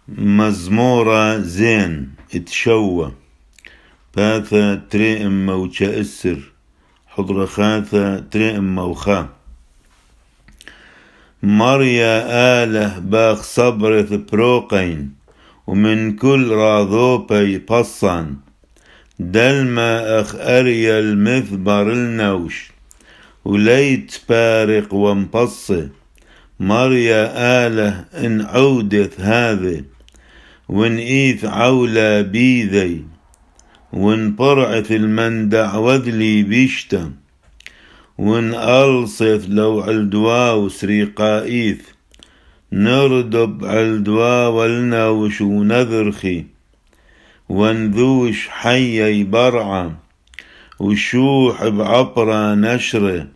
مزمورة زين اتشوى باثا تريم موجة اسر حضر خاثة تريم موخا مريا آله باخ صبرث بروقين ومن كل راضوبي بصان دلما أخ أريا المثبر النوش وليت بارق ومبصي مريا آله إن عودث هذه وإن إيث عولا بيذي وإن برعث المندع وذلي بيشتا وإن ألصث لو علدوا وسريقائيث نردب علدوا والنوش ونذرخي وانذوش حيي برعا وشوح بعبرة نشره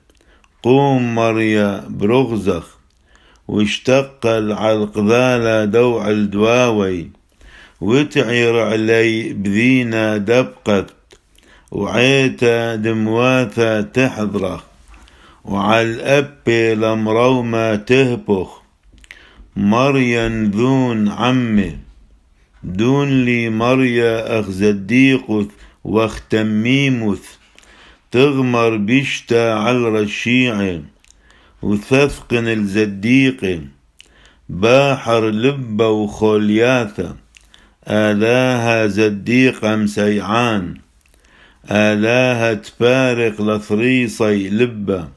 قوم مريا برغزخ واشتق العلقذالة دوع الدواوي وتعير علي بذينا دبقت وعيتا دمواثا تحضرخ وعالأبي لمروما تهبخ مريا ذون عمي دون لي مريا أخزديقث واختميمث تغمر بيشتا على الرشيعي وثثقن الزديق باحر لبة وخولياثة آلاها زديق مسيعان آلاها تبارق لثريصي لبة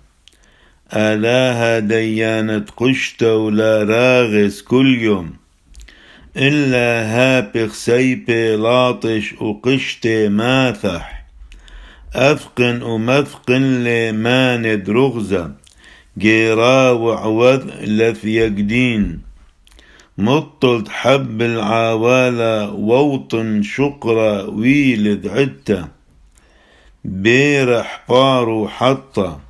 آلاها ديانة قشتة ولا راغس كل يوم إلا هابخ سيبي لاطش وقشتي ماثح أثقن ومثقن لماند رغزة جيرا وعوذ لث يقدين مطلت حب العوالة ووطن شقرة ويلد عدة بيرح بارو حطة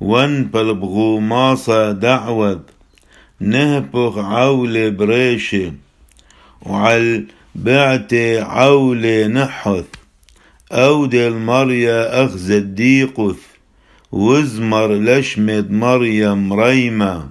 وانبل بغوماصة دعوذ نهبخ عولي بريشي وعل بعتي عولي نحث أودي المريا أخذ الديقث وزمر لشمد مريم ريمة